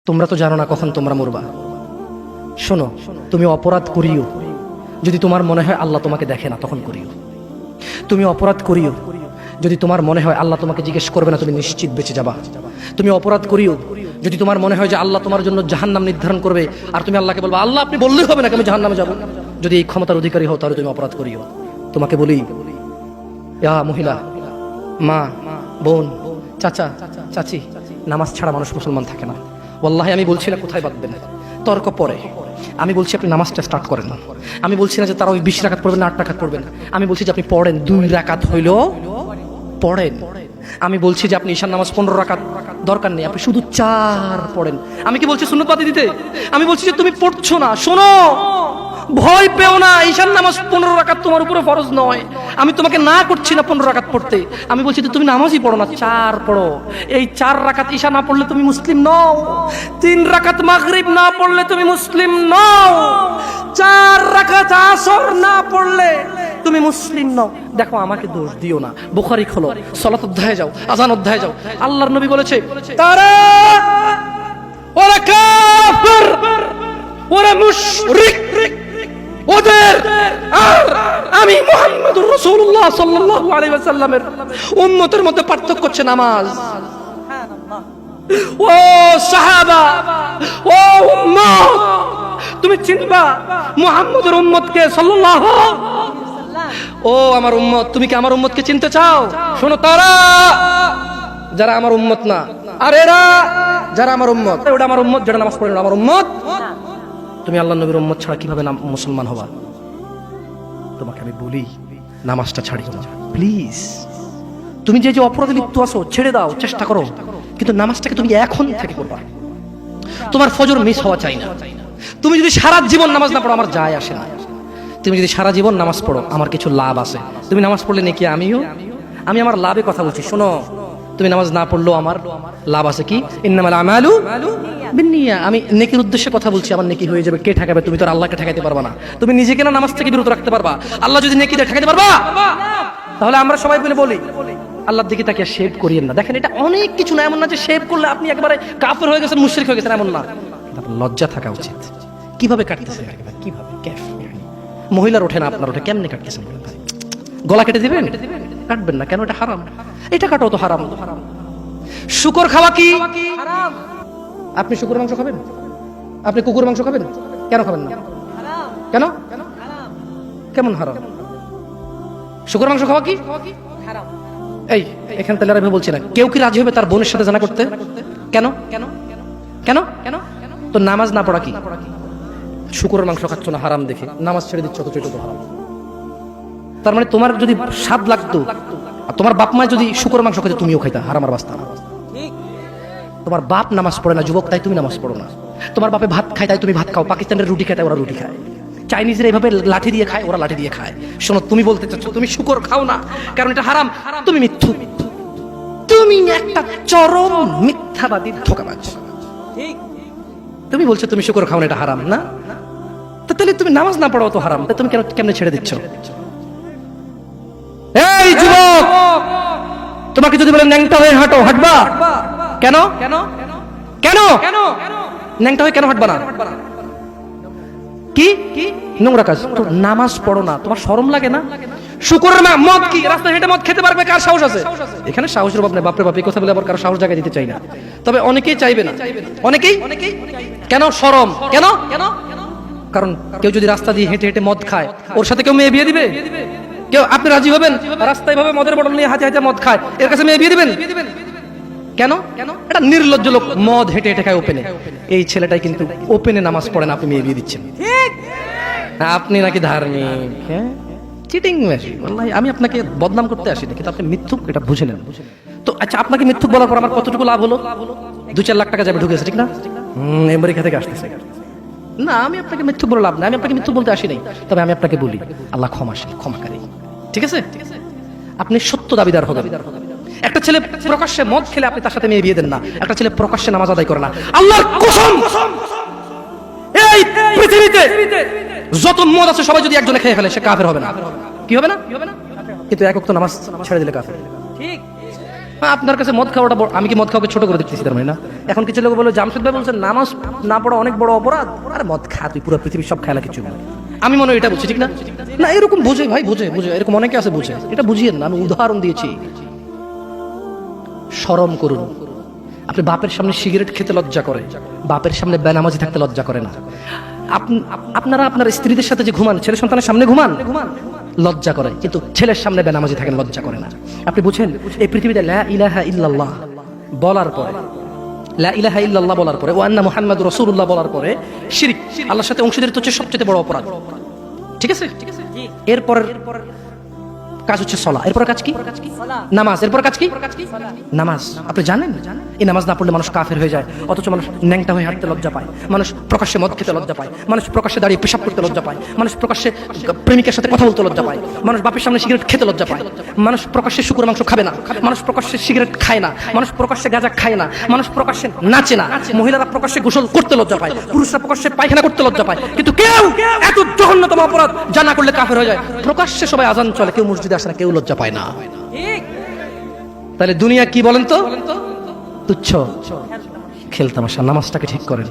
তোমরা তো জানো না কখন তোমরা মরবা। শোনো, তুমি অপরাধ করিও যদি তোমার মনে হয় আল্লাহ তোমাকে দেখে না, তখন করিও। তুমি অপরাধ করিও যদি তোমার মনে হয় আল্লাহ তোমাকে জিজ্ঞেস করবে না, তুমি নিশ্চিত বেঁচে যাবা। তুমি অপরাধ করিও যদি তোমার মনে হয় যে আল্লাহ তোমার জন্য জাহান্নাম নির্ধারণ করবে, আর তুমি আল্লাহকে বলবা আল্লাহ আপনি বললেই হবে না আমি জাহান্নামে যাব। যদি এই ক্ষমতার অধিকারী হও তাহলে তুমি অপরাধ করিও। তোমাকে বলি, ইয়া মহিলা, মা, বোন, চাচা, চাচি, নামাজ ছাড়া মানুষ মুসলমান থাকে না। ওয়াল্লাহি আমি বলছি না কোথায় বাঁধবেন, তর্ক পরে। আমি বলছি আপনি নামাজটা স্টার্ট করেন না। আমি বলছি না যে তারা ওই 20 রাকাত পড়বেন না 8 রাকাত পড়বেন। আমি বলছি যে আপনি পড়েন, 2 রাকাত হইলেও পড়েন। আমি বলছি যে আপনি ঈশার নামাজ 15 রাকাত দরকার নেই, আপনি শুধু 4 পড়েন। আমি কি বলছি সুন্নত বাতি দিতে? আমি বলছি যে তুমি পড়ছো না, শোনো, ভয় পেও না, ঈশার নামাজ 15 রাকাত তোমার উপরে ফরজ নয়। আমি তোমাকে না করছি না 15 রাকাত পড়তে। আমি বলছি যে তুমি নামাজই পড়ো না, 4 পড়ো। এই 4 রাকাত ঈশা না পড়লে তুমি মুসলিম নও। 3 রাকাত মাগরিব না পড়লে তুমি মুসলিম নও। 4 রাকাত আসর না পড়লে তুমি মুসলিম নও। দেখো, আমাকে দোষ দিও না। বুখারী খোলো, সালাত অধ্যায়ে যাও, আযান অধ্যায়ে যাও। আল্লাহর নবী বলেছে তারা ওরা কাফির, ওরা মুশরিক, ওদের আর আমি মুহাম্মদুর রাসূলুল্লাহ সাল্লাল্লাহু আলাইহি ওয়াসাল্লামের উম্মতের মধ্যে পার্থক্য হচ্ছে নামাজ। ও সাহাবা, ও উম্মত, তুমি চিনবা মুহাম্মদের উম্মতকে সাল্লাল্লাহু। ও আমার উম্মত, তুমি কি আমার উম্মতকে চিনতে চাও? শোনো, তারা যারা আমার উম্মত না, আর এরা যারা আমার উম্মত। ওটা আমার উম্মত যারা নামাজ পড়ে না, আমার উম্মত। তুমি আল্লাহর নবীর উম্মত ছাড়া কিভাবে মুসলমান হবা? তোমাকে আমি বলি, নামাজটা ছাড়িও না প্লিজ। তুমি যে যে অপরাধে লিপ্ত আছো ছেড়ে দাও, চেষ্টা করো, কিন্তু নামাজটাকে তুমি এখন থেকে করবা। তোমার ফজর মিস হওয়া চাই না। তুমি যদি সারা জীবন নামাজ না পড়ো, আমার যায় আসে না। তুমি যদি সারা জীবন নামাজ পড়ো, আমার কিছু লাভ আছে। তুমি নামাজ পড়লে নাকি আমি আমার লাভে কথা বলছি। শোনো, তুমি নামাজ না পড়লেও আমার লাভ আছে। কি? ইন্নামাল আমালু বিন্নিয়া। আমি নেকির উদ্দেশ্যে কথা বলছি, আমার নেকি হয়ে যাবে। কে ঠেকাবে? তুমি তো আল্লাহকে ঠেকাইতে পারবা না। তুমি নিজেকে না নামাজ থেকে বিরত রাখতে পারবা, আল্লাহ যদি নেকি দিয়ে ঠেকাইতে পারবা? তাহলে আমরা সবাই মিলে বলি আল্লাহর দিকে তাকিয়ে শেভ করিয়েন না। দেখেন, এটা অনেক কিছু না, এমন না যে শেভ করলে আপনি একেবারে কাফের হয়ে গেছেন, মুশরিক হয়ে গেছেন, এমন না। লজ্জা থাকা উচিত। কিভাবে কাটতেছে? কিভাবে? মহিলার ওঠে না, আপনার ওঠে, কেমনে কাটতেছেন? গলা কেটে দিবেন? কাটবেন না কেন? এটা হারাম। এটা কাটো তো হারাম। শুকর খাওয়া কি হারাম? আপনি শুকর মাংস খাবেন? আপনি কুকুর মাংস খাবেন? কেন খাবেন না? কেন? কেমন হারাম? শুকর মাংস খাওয়া কি হারাম? এই এখানে তাহলে আমি বলছি না, কেউ কি রাজি হবে তার বোনের সাথে জানা করতে? কেন? কেন? কেন? কেন? তো নামাজ না পড়া কি? শুকরের মাংস খাচ্ছ না হারাম দেখে, নামাজ ছেড়ে দিচ্ছ, তো এটা তো হারাম। তার মানে তোমার যদি স্বাদ লাগতো আর তোমার বাপ মা যদি শুকরের মাংস খেতে, তুমিও খাইতা, হারাম আর বাস্তা। তোমার বাপ নামাজ পড়ে না যুবক, তাই তুমি নামাজ পড়ো না। তোমার বাপে ভাত খায় তাই তুমি ভাত খাও। পাকিস্তানের রুটি খায় তাই ওরা রুটি খায়। চাইনিজরা এইভাবে লাঠি দিয়ে খায়, ওরা লাঠি দিয়ে খায়। শোনো, তুমি বলতে চাচ্ছ তুমি শুকর খাও না কারণ এটা হারাম, তুমি মিথ্যু। তুমি একটা চরম মিথ্যাবাদী, ধোঁকাবাজ। তুমি বলছো তুমি শুকর খাও না, এটা হারাম না? তাহলে তুমি নামাজ না পড়াও তো হারাম, তুমি কেমনে ছেড়ে দিচ্ছ? এই যুবক, তোমাকে যদি বলে ন্যাংটা হয়ে হাঁটো, হাঁটবা? কেন? কেন? কেন? ন্যাংটা হয়ে কেন হাঁটবা না? কি নোংরা কাজ? তো নামাজ পড়ো না, তোমার শরম লাগে না? শুকরের মদ কি রাস্তায় হেঁটে মদ খেতে পারবে? কার সাহস আছে? এখানে সাহসের অভাব নেই, বাপরে বাপ। এই কথা বলে আবার কারো সাহস জায়গায় দিতে চাই না, তবে অনেকেই চাইবে না। অনেকেই কেন? শরম। কেন? কারণ কেউ যদি রাস্তা দিয়ে হেঁটে হেঁটে মদ খায়, ওর সাথে কেউ মেয়ে বিয়ে দিবে? কেউ? আপনি রাজি হবেন রাস্তায় ভাবে মদের বটল নিয়ে হাতে হাতে মদ খায়, এর কাছে মেয়ে বিয়ে দিবেন? কেন? এটা নির্লজ্জ লোক, মদ হেঁটে হেঁটে খায় ওপেনে। এই ছেলেটাই কিন্তু ওপেনে নামাজ পড়ে না, আপনি মেয়ে বিয়ে দিচ্ছেন। আপনি নাকি ধার্মিক? হ্যাঁ, চিটিং মেশিন। আল্লাহ, আমি আপনাকে বদনাম করতে আসিনি, কিন্তু আপনি মিথ্যুক, এটা বুঝে নেন। তো আচ্ছা, আপনাকে মিথ্যুক বলার পর আমার কতটুকু লাভ হলো? 2-4 লাখ টাকা যাবে, ঢুকেছে, ঠিক না? আমেরিকা থেকে আসতেছে না। আমি আপনাকে মিথ্যুক বলে লাভ না, আমি আপনাকে মিথ্যুক বলতে আসি নাই। তবে আমি আপনাকে বলি, আল্লাহ ক্ষমাশীল, ক্ষমাকারী, ঠিক আছে? আপনি সত্য দাবিদার হবেন। একটা ছেলে প্রকাশ্যে মদ খেলে আপনি তার সাথে মেয়ে বিয়ে দেন না। একটা ছেলে প্রকাশ্যে নামাজ আদায় করে না। আল্লাহর কসম, এই পৃথিবীতে যত মদ আছে সবাই যদি একজনে খেয়ে ফেলে, সে কাফের হবে না। কি হবে না? কিন্তু এক ওয়াক্ত নামাজ ছেড়ে দিলে কাফের। ঠিক। আপনার কাছে মদ খাওয়াটা আমি কি মদ খাওয়াকে ছোট করে দেখতেছি তার মানে না? এখন কিছু লোক বলে জামশেদ ভাই বলছেন নামাজ না পড়া অনেক বড় অপরাধ, আরে মদ খা তুই, পুরো পৃথিবীর সব খেলা কিছু না। আমি মনে হয় এটা বুঝছি, ঠিক না? না এরকম বুঝে ভাই, বুঝে এরকম অনেকে আছে বুঝে, এটা বুঝিয়েন না, আমি উদাহরণ দিয়েছি। শরম করুন। আপনি বাপের সামনে সিগারেট খেতে লজ্জা করে, বাপের সামনে বেনামাজি থাকতে লজ্জা করে না। আপনারা আপনার স্ত্রীদের সাথে যে ঘুমান, ছেলে সন্তানের সামনে ঘুমান, লজ্জা করে, কিন্তু ছেলের সামনে বেনামাজি থাকেন লজ্জা করে না। আপনি বুঝেন এই পৃথিবীতে লা ইলাহা ইল্লাল্লাহ বলার পরে, লা ইলাহা ইল্লাল্লাহ বলার পরে, ওয়া আন্না মুহাম্মাদুর রাসূলুল্লাহ বলার পরে শিরক, আল্লাহর সাথে অংশীদারিত্ব হচ্ছে সবচেয়ে বড় অপরাধ। ঠিক আছে? এরপর কাজ হচ্ছে সালাহ, এরপর কাজ কি? নামাজ। এরপর কাজ কি? নামাজ। আপনি জানেন এই নামাজ না পড়লে মানুষ কাফের হয়ে যায়, অথচ মানুষ ন্যাংটা হয়ে হাঁটতে লজ্জা পায়, মানুষ প্রকাশ্যে মদ খেতে লজ্জা পায়, মানুষ প্রকাশ্যে দাঁড়িয়ে পেশাব করতে লজ্জা পায়, মানুষ প্রকাশ্যে প্রেমিকের সাথে কথা বলতে লজ্জা পায়, মানুষ বাপের সামনে সিগারেট খেতে লজ্জা পায়, মানুষ প্রকাশ্যে শুকর মাংস খাবে না, মানুষ প্রকাশ্যে সিগারেট খায় না, মানুষ প্রকাশ্যে গাঁজা খায় না, মানুষ প্রকাশ্যে নাচে না, মহিলারা প্রকাশ্যে গোসল করতে লজ্জা পায়, পুরুষরা প্রকাশ্যে পায়খানা করতে লজ্জা পায়, কিন্তু কেউ এত জঘন্যতম অপরাধ যা না করলে কাফের হয়ে যায়। প্রকাশ্যে সবাই আজান চলে, কেউ মসজিদে আসে না, কেউ লজ্জা পায় না। তাহলে দুনিয়া কি বলেন তো? তুচ্ছ খেলতামাশা। নামাজটাকে ঠিক করেন।